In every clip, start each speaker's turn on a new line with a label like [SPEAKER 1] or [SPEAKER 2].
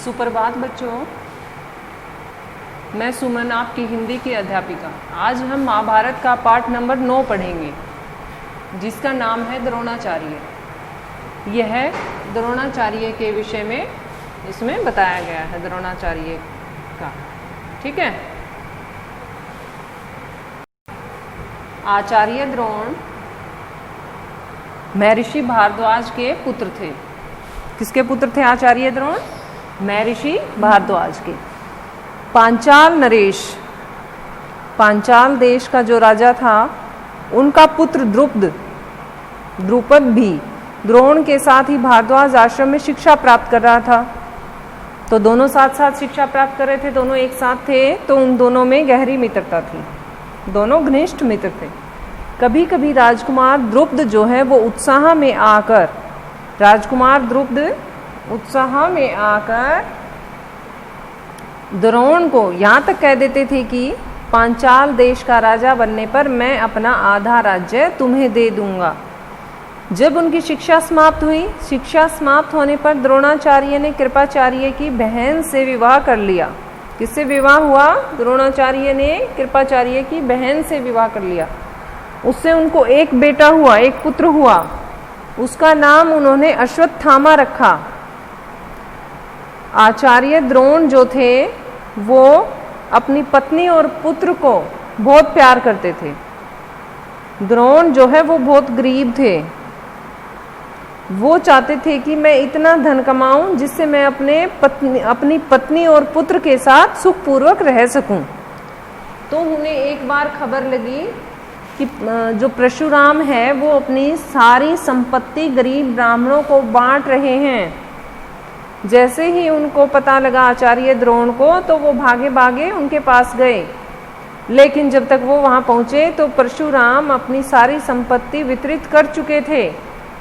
[SPEAKER 1] सुप्रभात बच्चों, मैं सुमन आपकी हिंदी की अध्यापिका। आज हम महाभारत का पाठ नंबर 9 पढ़ेंगे, जिसका नाम है द्रोणाचार्य। यह द्रोणाचार्य के विषय में इसमें बताया गया है, द्रोणाचार्य का। ठीक है। आचार्य द्रोण महर्षि भारद्वाज के पुत्र थे। किसके पुत्र थे आचार्य द्रोण? महर्षि भारद्वाज के। पांचाल नरेश, पांचाल देश का जो राजा था, उनका पुत्र द्रुपद भी द्रोण के साथ ही भारद्वाज आश्रम में शिक्षा प्राप्त कर रहा था। तो दोनों साथ साथ शिक्षा प्राप्त कर रहे थे, दोनों एक साथ थे, तो उन दोनों में गहरी मित्रता थी, दोनों घनिष्ठ मित्र थे। कभी कभी राजकुमार द्रुपद जो है वो उत्साह में आकर द्रोण को यहाँ तक कह देते थे कि पांचाल देश का राजा बनने पर मैं अपना आधा राज्य तुम्हें दे दूंगा। जब उनकी शिक्षा समाप्त हुई, शिक्षा समाप्त होने पर द्रोणाचार्य ने कृपाचार्य की बहन से विवाह कर लिया। किससे विवाह हुआ? द्रोणाचार्य ने कृपाचार्य की बहन से विवाह कर लिया। उससे उनको एक बेटा हुआ, एक पुत्र हुआ। उसका नाम उन्होंने अश्वत्थामा रखा। आचार्य द्रोण जो थे वो अपनी पत्नी और पुत्र को बहुत प्यार करते थे। द्रोण जो है वो बहुत गरीब थे। वो चाहते थे कि मैं इतना धन कमाऊं जिससे मैं अपनी पत्नी और पुत्र के साथ सुखपूर्वक रह सकूं। तो उन्हें एक बार खबर लगी कि जो परशुराम है वो अपनी सारी संपत्ति गरीब ब्राह्मणों को बांट रहे हैं। जैसे ही उनको पता लगा आचार्य द्रोण को, तो वो भागे भागे उनके पास गए। लेकिन जब तक वो वहां पहुंचे तो परशुराम अपनी सारी संपत्ति वितरित कर चुके थे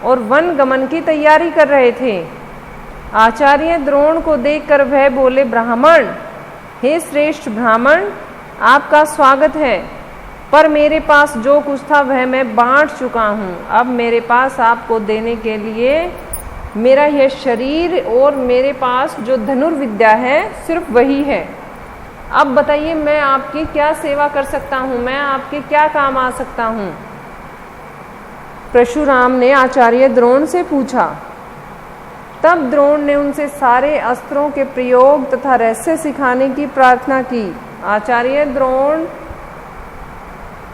[SPEAKER 1] और वन गमन की तैयारी कर रहे थे। आचार्य द्रोण को देखकर वह बोले, ब्राह्मण, हे श्रेष्ठ ब्राह्मण, आपका स्वागत है, पर मेरे पास जो कुछ था वह मैं बांट चुका हूँ। अब मेरे पास आपको देने के लिए मेरा यह शरीर और मेरे पास जो धनुर्विद्या है सिर्फ वही है। अब बताइए मैं आपकी क्या सेवा कर सकता हूँ, मैं आपके क्या काम आ सकता हूँ? परशुराम ने आचार्य द्रोण से पूछा। तब द्रोण ने उनसे सारे अस्त्रों के प्रयोग तथा रहस्य सिखाने की प्रार्थना की। आचार्य द्रोण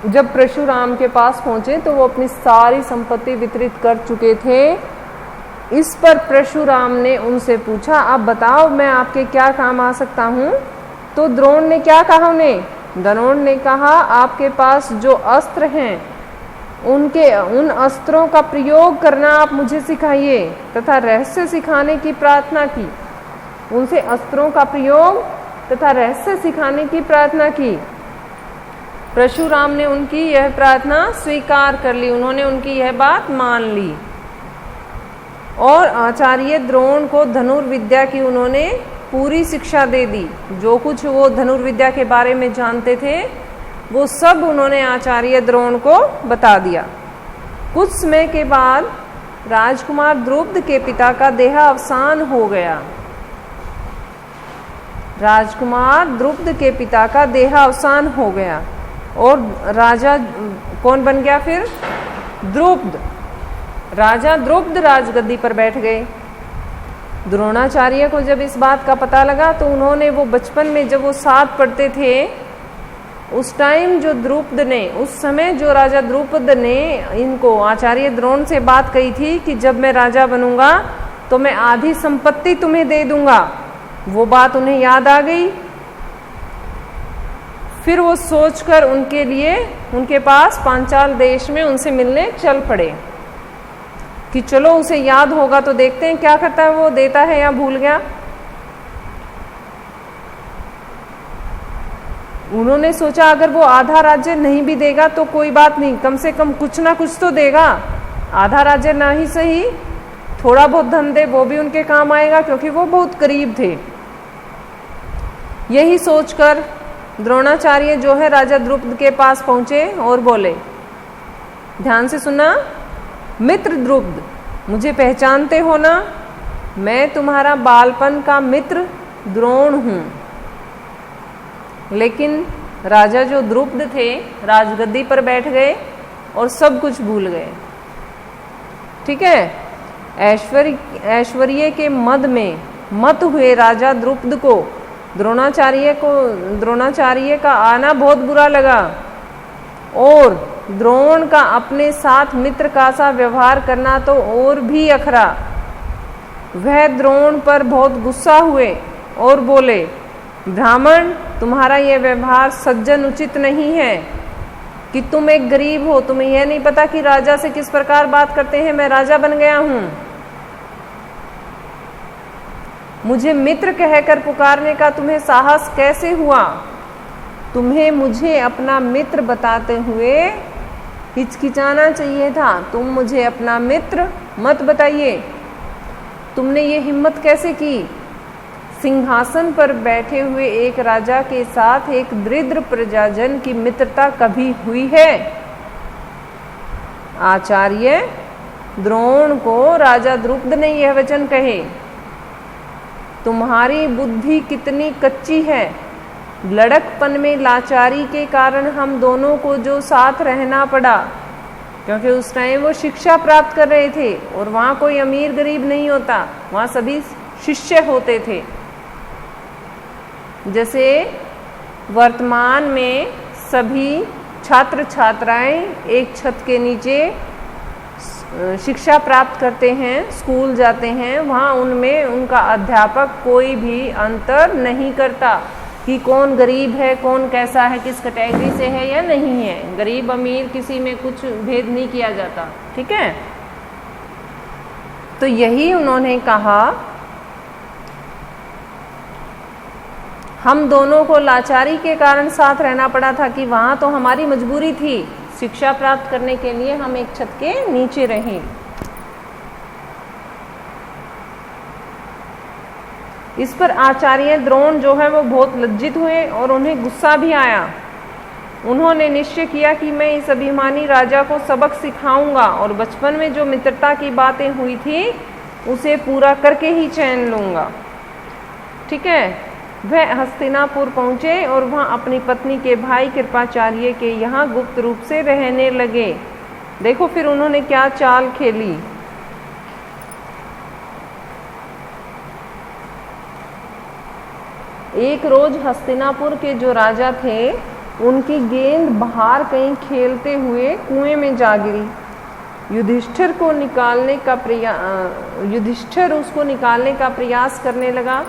[SPEAKER 1] जब परशुराम के पास पहुंचे तो वो अपनी सारी संपत्ति वितरित कर चुके थे। इस पर परशुराम ने उनसे पूछा, अब बताओ मैं आपके क्या काम आ सकता हूँ? तो द्रोण ने क्या कहा उन्हें? द्रोण ने कहा, आपके पास जो अस्त्र हैं उन अस्त्रों का प्रयोग करना आप मुझे सिखाइए तथा रहस्य सिखाने की प्रार्थना की। उनसे अस्त्रों का प्रयोग तथा रहस्य सिखाने की प्रार्थना की। परशुराम ने उनकी यह प्रार्थना स्वीकार कर ली, उन्होंने उनकी यह बात मान ली और आचार्य द्रोण को धनुर्विद्या की उन्होंने पूरी शिक्षा दे दी। जो कुछ वो धनुर्विद्या के बारे में जानते थे वो सब उन्होंने आचार्य द्रोण को बता दिया। कुछ समय के बाद राजकुमार द्रुपद के पिता का देहावसान हो गया। राजकुमार द्रुपद के पिता का देहावसान हो गया और राजा कौन बन गया फिर? द्रुपद। राजा द्रुपद राजगद्दी पर बैठ गए। द्रोणाचार्य को जब इस बात का पता लगा तो उन्होंने वो बचपन में जब वो साथ पढ़ते थे उस टाइम उस समय जो राजा द्रुपद ने इनको आचार्य द्रोण से बात कही थी कि जब मैं राजा बनूंगा तो मैं आधी संपत्ति तुम्हें दे दूंगा, वो बात उन्हें याद आ गई। फिर वो सोचकर उनके पास पांचाल देश में उनसे मिलने चल पड़े कि चलो उसे याद होगा तो देखते हैं क्या करता है, वो देता है या भूल गया। उन्होंने सोचा अगर वो आधा राज्य नहीं भी देगा तो कोई बात नहीं, कम से कम कुछ ना कुछ तो देगा। आधा राज्य ना ही सही, थोड़ा बहुत धन दे, वो भी उनके काम आएगा, क्योंकि वो बहुत करीब थे। यही सोचकर द्रोणाचार्य जो है राजा द्रुपद के पास पहुंचे और बोले, ध्यान से सुनना, मित्र द्रुपद, मुझे पहचानते हो ना? मैं तुम्हारा बालपन का मित्र द्रोण हूँ। लेकिन राजा जो द्रुपद थे राजगद्दी पर बैठ गए और सब कुछ भूल गए। ठीक है, ऐश्वर्य के मद में मत हुए राजा द्रुपद को द्रोणाचार्य का आना बहुत बुरा लगा और द्रोण का अपने साथ मित्र का सा व्यवहार करना तो और भी अखरा। वह द्रोण पर बहुत गुस्सा हुए और बोले, ब्राह्मण, तुम्हारा यह व्यवहार सज्जन उचित नहीं है कि तुम एक गरीब हो, तुम्हें यह नहीं पता कि राजा से किस प्रकार बात करते हैं। मैं राजा बन गया हूं, मुझे मित्र कहकर पुकारने का तुम्हें साहस कैसे हुआ? तुम्हें मुझे अपना मित्र बताते हुए हिचकिचाना चाहिए था। तुम मुझे अपना मित्र मत बताइए। तुमने ये हिम्मत कैसे की? सिंहासन पर बैठे हुए एक राजा के साथ एक दरिद्र प्रजाजन की मित्रता कभी हुई है? आचार्य द्रोण को राजा द्रुपद ने यह वचन कहे, तुम्हारी बुद्धि कितनी कच्ची है। लड़कपन में लाचारी के कारण हम दोनों को जो साथ रहना पड़ा, क्योंकि उस टाइम वो शिक्षा प्राप्त कर रहे थे और वहाँ कोई अमीर गरीब नहीं होता, वहाँ सभी शिष्य होते थे। जैसे वर्तमान में सभी छात्र छात्राएं एक छत के नीचे शिक्षा प्राप्त करते हैं, स्कूल जाते हैं, वहाँ उनमें उनका अध्यापक कोई भी अंतर नहीं करता कि कौन गरीब है, कौन कैसा है, किस कैटेगरी से है या नहीं है। गरीब अमीर किसी में कुछ भेद नहीं किया जाता। ठीक है, तो यही उन्होंने कहा, हम दोनों को लाचारी के कारण साथ रहना पड़ा था कि वहाँ तो हमारी मजबूरी थी, शिक्षा प्राप्त करने के लिए हम एक छत के नीचे रहे। इस पर आचार्य द्रोण जो है वो बहुत लज्जित हुए और उन्हें गुस्सा भी आया। उन्होंने निश्चय किया कि मैं इस अभिमानी राजा को सबक सिखाऊंगा और बचपन में जो मित्रता की बातें हुई थी उसे पूरा करके ही चैन लूंगा। ठीक है, वह हस्तिनापुर पहुंचे और वहां अपनी पत्नी के भाई कृपाचार्य के यहाँ गुप्त रूप से रहने लगे। देखो फिर उन्होंने क्या चाल खेली। एक रोज हस्तिनापुर के जो राजा थे उनकी गेंद बाहर कहीं खेलते हुए कुएं में जा गिरी। युधिष्ठिर उसको निकालने का प्रयास करने लगा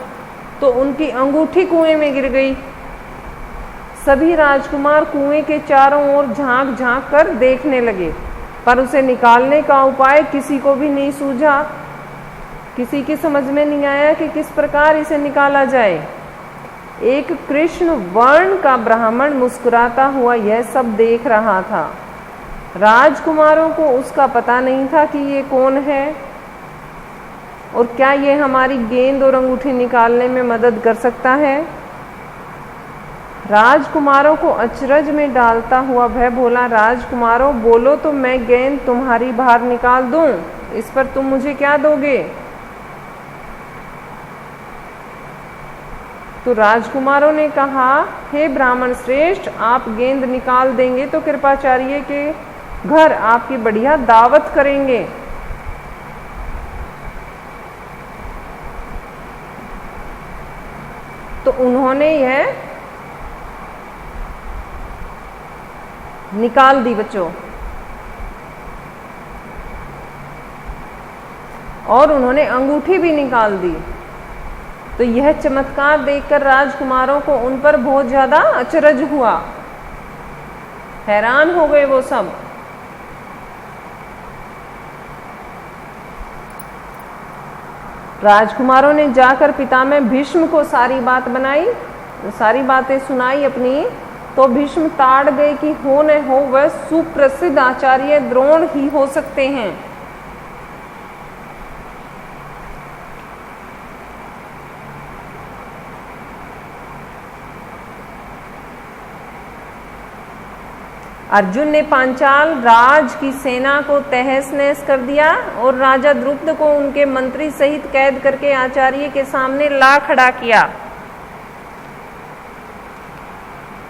[SPEAKER 1] तो उनकी अंगूठी कुएं में गिर गई। सभी राजकुमार कुएं के चारों ओर झांक झांक कर देखने लगे, पर उसे निकालने का उपाय किसी को भी नहीं सूझा। किसी की समझ में नहीं आया कि किस प्रकार इसे निकाला जाए। एक कृष्ण वर्ण का ब्राह्मण मुस्कुराता हुआ यह सब देख रहा था। राजकुमारों को उसका पता नहीं था कि ये कौन है और क्या ये हमारी गेंद और अंगूठी निकालने में मदद कर सकता है। राजकुमारों को अचरज में डालता हुआ वह बोला, राजकुमारों बोलो तो मैं गेंद तुम्हारी बाहर निकाल दूं, इस पर तुम मुझे क्या दोगे। तो राजकुमारों ने कहा, हे ब्राह्मण श्रेष्ठ, आप गेंद निकाल देंगे तो कृपाचार्य के घर आपकी बढ़िया दावत करेंगे। तो उन्होंने यह निकाल दी बच्चों, और उन्होंने अंगूठी भी निकाल दी। तो यह चमत्कार देखकर राजकुमारों को उन पर बहुत ज्यादा अचरज हुआ, हैरान हो गए वो सब। राजकुमारों ने जाकर पितामह भीष्म को सारी बात बनाई, सारी बातें सुनाई अपनी। तो भीष्म ताड़ गए कि हो न हो वह सुप्रसिद्ध आचार्य द्रोण ही हो सकते हैं। अर्जुन ने पांचाल राज की सेना को तहस नहस कर दिया और राजा द्रुपद को उनके मंत्री सहित कैद करके आचार्य के सामने ला खड़ा किया।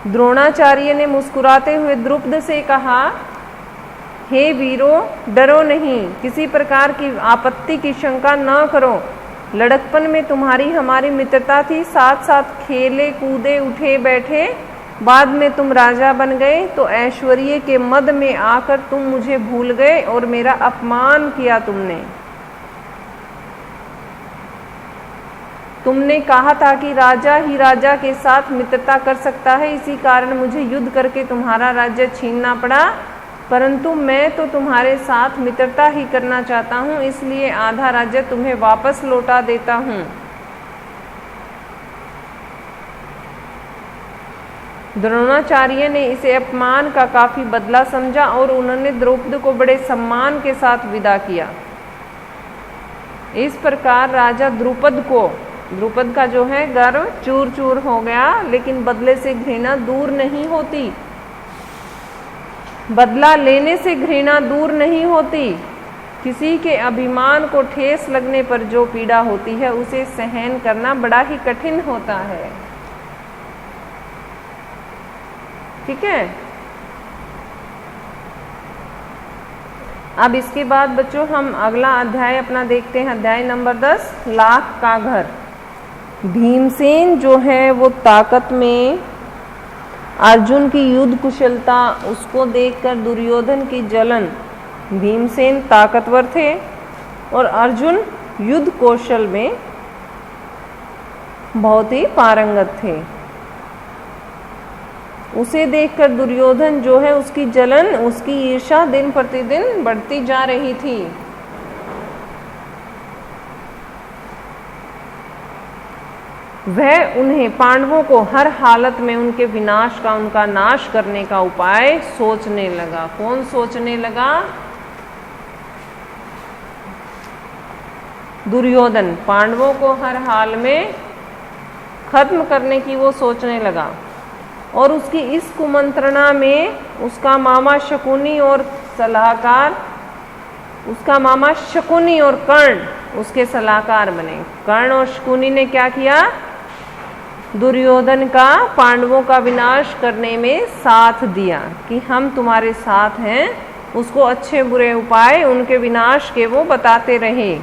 [SPEAKER 1] द्रोणाचार्य ने मुस्कुराते हुए द्रुपद से कहा, हे वीरों, डरो नहीं, किसी प्रकार की आपत्ति की शंका न करो। लड़कपन में तुम्हारी हमारी मित्रता थी, साथ साथ खेले कूदे उठे बैठे। बाद में तुम राजा बन गए तो ऐश्वर्य के मद में आकर तुम मुझे भूल गए और मेरा अपमान किया। तुमने कहा था कि राजा ही राजा के साथ मित्रता कर सकता है, इसी कारण मुझे युद्ध करके तुम्हारा राज्य छीनना पड़ा। परंतु मैं तो तुम्हारे साथ मित्रता ही करना चाहता हूँ, इसलिए आधा राज्य तुम्हें वापस लौटा देता हूँ। द्रोणाचार्य ने इसे अपमान का काफी बदला समझा और उन्होंने द्रौपदी को बड़े सम्मान के साथ विदा किया। इस प्रकार राजा द्रुपद का जो है गर्व चूर चूर हो गया, लेकिन बदले से घृणा दूर नहीं होती। बदला लेने से घृणा दूर नहीं होती। किसी के अभिमान को ठेस लगने पर जो पीड़ा होती है उसे सहन करना बड़ा ही कठिन होता है। ठीक है। अब इसके बाद बच्चों हम अगला अध्याय अपना देखते हैं, अध्याय नंबर 10, लाख का घर। भीमसेन जो है वो ताकत में, अर्जुन की युद्ध कुशलता उसको देखकर दुर्योधन की जलन। भीमसेन ताकतवर थे और अर्जुन युद्ध कौशल में बहुत ही पारंगत थे। उसे देखकर दुर्योधन जो है उसकी जलन, उसकी ईर्ष्या दिन प्रतिदिन बढ़ती जा रही थी। वह उन्हें पांडवों को हर हालत में उनके विनाश का, उनका नाश करने का उपाय सोचने लगा। कौन सोचने लगा? दुर्योधन पांडवों को हर हाल में खत्म करने की वो सोचने लगा। और उसकी इस कुमंत्रणा में उसका मामा शकुनी और सलाहकार, उसका मामा शकुनी और कर्ण उसके सलाहकार बने। कर्ण और शकुनी ने क्या किया? दुर्योधन का पांडवों का विनाश करने में साथ दिया कि हम तुम्हारे साथ हैं। उसको अच्छे बुरे उपाय उनके विनाश के वो बताते रहे।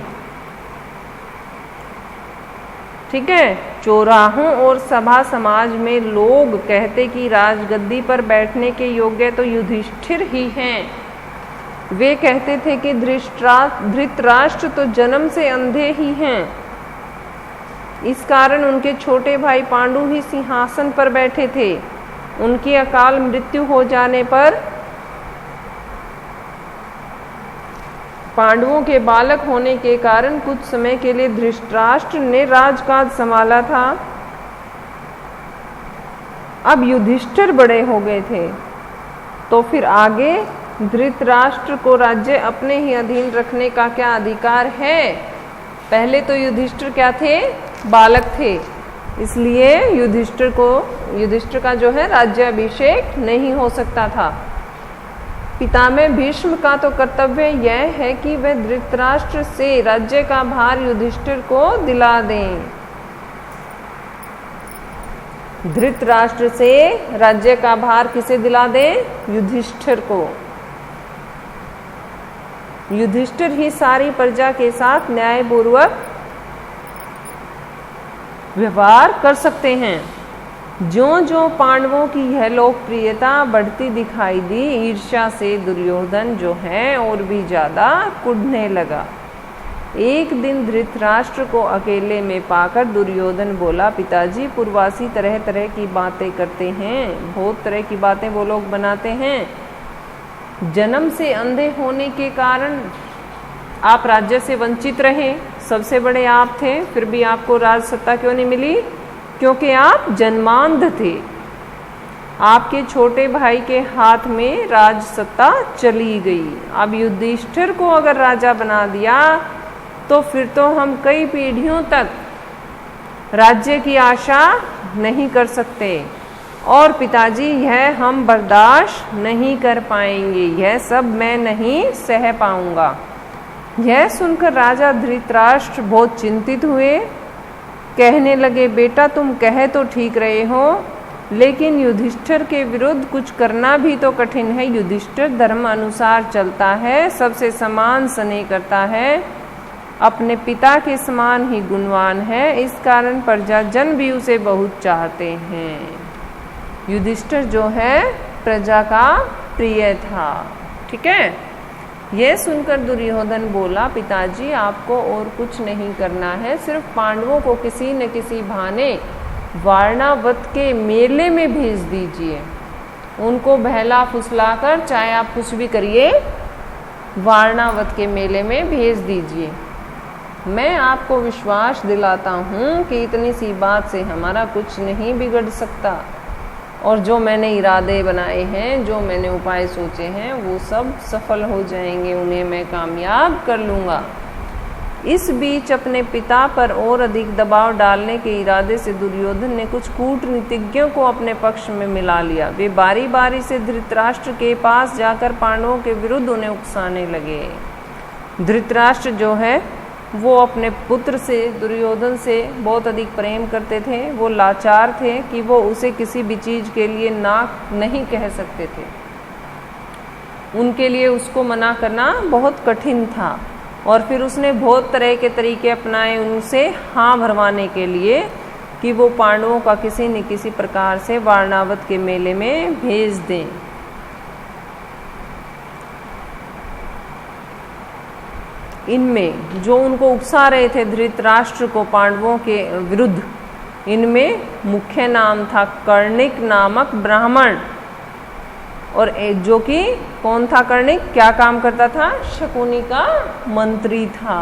[SPEAKER 1] ठीक है। चौराहों और सभा समाज में लोग कहते कि राजगद्दी पर बैठने के योग्य तो युधिष्ठिर ही हैं। वे कहते थे कि धृतराष्ट्र तो जन्म से अंधे ही हैं। इस कारण उनके छोटे भाई पांडु ही सिंहासन पर बैठे थे। उनकी अकाल मृत्यु हो जाने पर पांडवों के बालक होने के कारण कुछ समय के लिए धृतराष्ट्र ने राजकाज संभाला था। अब युधिष्ठिर बड़े हो गए थे तो फिर आगे धृतराष्ट्र को राज्य अपने ही अधीन रखने का क्या अधिकार है? पहले तो युधिष्ठिर क्या थे? बालक थे। इसलिए युधिष्ठिर का जो है राज्याभिषेक नहीं हो सकता था। पितामह भीष्म का तो कर्तव्य यह है कि वह धृतराष्ट्र से राज्य का भार युधिष्ठिर को दिला दें। धृतराष्ट्र से राज्य का भार किसे दिला दें? युधिष्ठिर को। युधिष्ठिर ही सारी प्रजा के साथ न्यायपूर्वक व्यवहार कर सकते हैं। ज्यों ज्यों पांडवों की यह लोकप्रियता बढ़ती दिखाई दी, ईर्ष्या से दुर्योधन जो है और भी ज्यादा कुढ़ने लगा। एक दिन धृतराष्ट्र को अकेले में पाकर दुर्योधन बोला, पिताजी पूर्ववासी तरह तरह की बातें करते हैं, बहुत तरह की बातें वो लोग बनाते हैं। जन्म से अंधे होने के कारण आप राज्य से वंचित रहे, सबसे बड़े आप थे, फिर भी आपको राज सत्ता क्यों नहीं मिली? क्योंकि आप जन्मांध थे। आपके छोटे भाई के हाथ में राज सत्ता चली गई। अब युधिष्ठिर को अगर राजा बना दिया तो फिर तो हम कई पीढ़ियों तक राज्य की आशा नहीं कर सकते। और पिताजी यह हम बर्दाश्त नहीं कर पाएंगे, यह सब मैं नहीं सह पाऊंगा। यह सुनकर राजा धृतराष्ट्र बहुत चिंतित हुए, कहने लगे बेटा तुम कह तो ठीक रहे हो, लेकिन युधिष्ठिर के विरुद्ध कुछ करना भी तो कठिन है। युधिष्ठिर धर्म अनुसार चलता है, सबसे समान स्नेह करता है, अपने पिता के समान ही गुणवान है, इस कारण प्रजाजन भी उसे बहुत चाहते हैं। युधिष्ठिर जो है प्रजा का प्रिय था। ठीक है, यह सुनकर दुर्योधन बोला पिताजी आपको और कुछ नहीं करना है, सिर्फ पांडवों को किसी न किसी बहाने वारणावत के मेले में भेज दीजिए। उनको बहला फुसलाकर चाहे आप कुछ भी करिए, वारणावत के मेले में भेज दीजिए। मैं आपको विश्वास दिलाता हूँ कि इतनी सी बात से हमारा कुछ नहीं बिगड़ सकता, और जो मैंने इरादे बनाए हैं, जो मैंने उपाय सोचे हैं, वो सब सफल हो जाएंगे, उन्हें मैं कामयाब कर लूँगा। इस बीच अपने पिता पर और अधिक दबाव डालने के इरादे से दुर्योधन ने कुछ कूटनीतिज्ञों को अपने पक्ष में मिला लिया। वे बारी बारी से धृतराष्ट्र के पास जाकर पांडवों के विरुद्ध उन्हें उकसाने लगे। धृतराष्ट्र जो है वो अपने पुत्र से, दुर्योधन से बहुत अधिक प्रेम करते थे। वो लाचार थे कि वो उसे किसी भी चीज़ के लिए ना नहीं कह सकते थे। उनके लिए उसको मना करना बहुत कठिन था, और फिर उसने बहुत तरह के तरीके अपनाए उनसे हाँ भरवाने के लिए कि वो पांडवों का किसी न किसी प्रकार से वारणावत के मेले में भेज दें। इनमें जो उनको उकसा रहे थे धृतराष्ट्र को पांडवों के विरुद्ध, इनमें मुख्य नाम था कर्णिक नामक ब्राह्मण, और जो कि कौन था कर्णिक, क्या काम करता था, शकुनी का मंत्री था।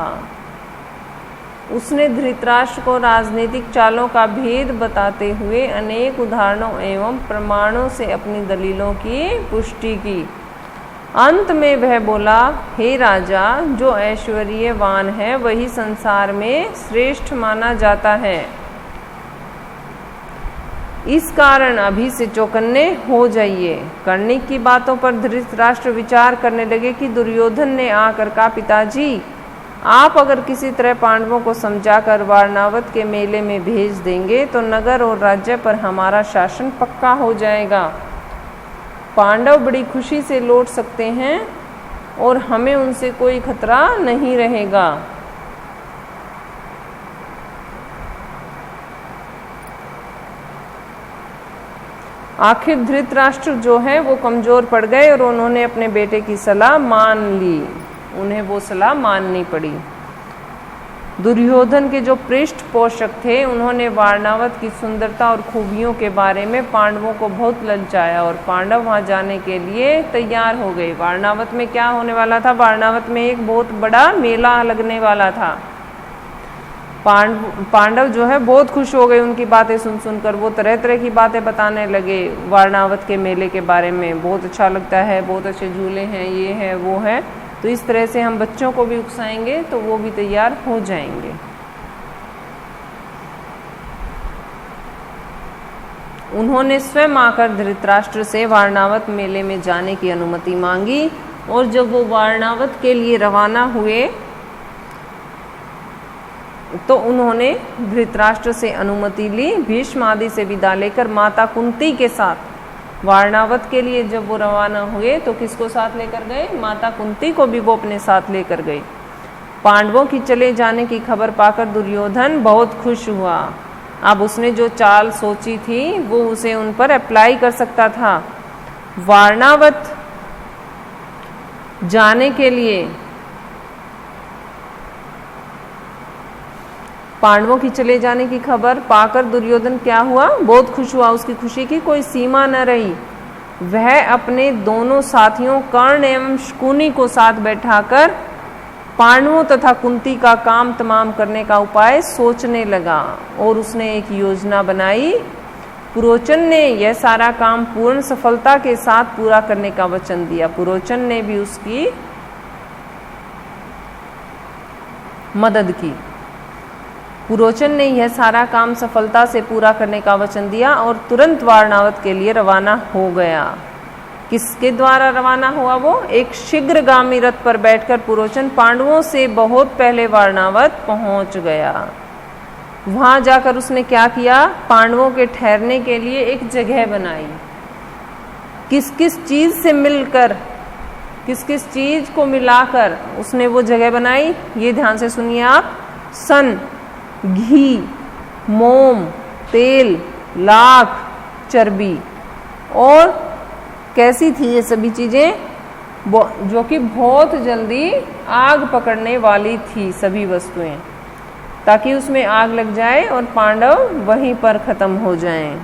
[SPEAKER 1] उसने धृतराष्ट्र को राजनीतिक चालों का भेद बताते हुए अनेक उदाहरणों एवं प्रमाणों से अपनी दलीलों की पुष्टि की। अंत में वह बोला, हे राजा, जो ऐश्वर्यवान है वही संसार में श्रेष्ठ माना जाता है। इस कारण अभी से चौकन्ने हो जाइए। कर्णिक की बातों पर धृतराष्ट्र विचार करने लगे कि दुर्योधन ने आकर कहा, पिताजी आप अगर किसी तरह पांडवों को समझाकर वारणावत के मेले में भेज देंगे तो नगर और राज्य पर हमारा शासन पक्का हो जाएगा। पांडव बड़ी खुशी से लौट सकते हैं और हमें उनसे कोई खतरा नहीं रहेगा। आखिर धृतराष्ट्र जो है वो कमजोर पड़ गए और उन्होंने अपने बेटे की सलाह मान ली, उन्हें वो सलाह माननी पड़ी। दुर्योधन के जो पृष्ठ पोषक थे उन्होंने वारणावत की सुंदरता और खूबियों के बारे में पांडवों को बहुत ललचाया और पांडव वहां जाने के लिए तैयार हो गए। वारणावत में क्या होने वाला था, वारणावत में एक बहुत बड़ा मेला लगने वाला था। पांडव जो है बहुत खुश हो गए उनकी बातें सुन सुनकर। वो तरह तरह की बातें बताने लगे वारणावत के मेले के बारे में, बहुत अच्छा लगता है, बहुत अच्छे झूले हैं, ये है वो है। तो इस तरह से हम बच्चों को भी उकसाएंगे तो वो भी तैयार हो जाएंगे। उन्होंने स्वयं आकर धृतराष्ट्र से वारणावत मेले में जाने की अनुमति मांगी, और जब वो वारणावत के लिए रवाना हुए तो उन्होंने धृतराष्ट्र से अनुमति ली। भीष्म आदि से विदा लेकर माता कुंती के साथ वारणावत के लिए जब वो रवाना हुए तो किसको साथ लेकर गए, माता कुंती को भी वो अपने साथ लेकर गए। पांडवों की चले जाने की खबर पाकर दुर्योधन बहुत खुश हुआ। अब उसने जो चाल सोची थी वो उसे उन पर अप्लाई कर सकता था। वारणावत जाने के लिए पांडवों की चले जाने की खबर पाकर दुर्योधन क्या हुआ, बहुत खुश हुआ। उसकी खुशी की कोई सीमा न रही। वह अपने दोनों साथियों कर्ण एवं शकुनी को साथ बैठाकर पांडवों तथा कुंती का काम तमाम करने का उपाय सोचने लगा, और उसने एक योजना बनाई। पुरोचन ने यह सारा काम पूर्ण सफलता के साथ पूरा करने का वचन दिया। पुरोचन ने भी उसकी मदद की। पुरोचन ने यह सारा काम सफलता से पूरा करने का वचन दिया और तुरंत वारणावत के लिए रवाना हो गया। किसके द्वारा रवाना हुआ? वो एक शीघ्रगामी रथ पर बैठकर पुरोचन पांडवों से बहुत पहले वारणावत पहुंच गया। वहां जाकर उसने क्या किया? पांडवों के ठहरने के लिए एक जगह बनाई। किस किस चीज से मिलकर, किस किस चीज को मिलाकर उसने वो जगह बनाई, ये ध्यान से सुनिए आप। सन, घी, मोम, तेल, लाख, चर्बी। और कैसी थी ये सभी चीजें? जो कि बहुत जल्दी आग पकड़ने वाली थी सभी वस्तुएं, ताकि उसमें आग लग जाए और पांडव वहीं पर खत्म हो जाएं।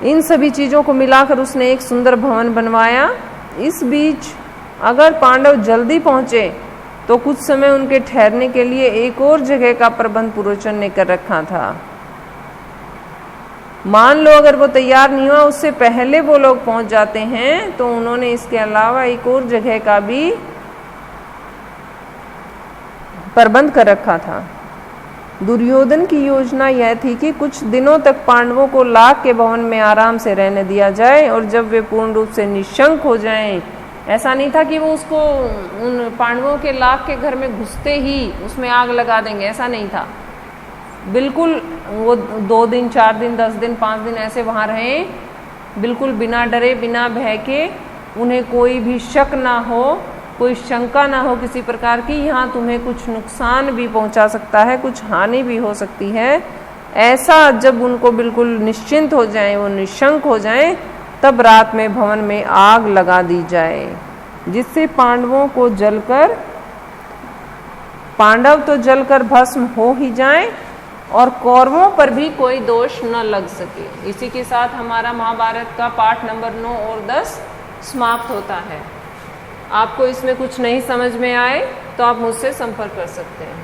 [SPEAKER 1] इन सभी चीजों को मिलाकर उसने एक सुंदर भवन बनवाया। इस बीच अगर पांडव जल्दी पहुंचे तो कुछ समय उनके ठहरने के लिए एक और जगह का प्रबंध पुरोचन ने कर रखा था। मान लो अगर वो तैयार नहीं हुआ, उससे पहले वो लोग पहुंच जाते हैं, तो उन्होंने इसके अलावा एक और जगह का भी प्रबंध कर रखा था। दुर्योधन की योजना यह थी कि कुछ दिनों तक पांडवों को लाख के भवन में आराम से रहने दिया जाए और जब वे पूर्ण रूप से निशंक हो जाएं, ऐसा नहीं था कि वो उसको उन पांडवों के लाख के घर में घुसते ही उसमें आग लगा देंगे, ऐसा नहीं था। बिल्कुल वो 2 दिन, 4 दिन, 10 दिन, 5 दिन ऐसे वहाँ रहें, बिल्कुल बिना डरे, बिना भय के। उन्हें कोई भी शक ना हो, कोई शंका ना हो किसी प्रकार की, यहाँ तुम्हें कुछ नुकसान भी पहुँचा सकता है, कुछ हानि भी हो सकती है। ऐसा जब उनको बिल्कुल निश्चिंत हो जाएं, वो निशंक हो जाएं, तब रात में भवन में आग लगा दी जाए, जिससे पांडवों को जलकर, पांडव तो जलकर भस्म हो ही जाएं और कौरवों पर भी कोई दोष न लग सके। इसी के साथ हमारा महाभारत का पाठ नंबर 9 और 10 समाप्त होता है। आपको इसमें कुछ नहीं समझ में आए तो आप मुझसे संपर्क कर सकते हैं।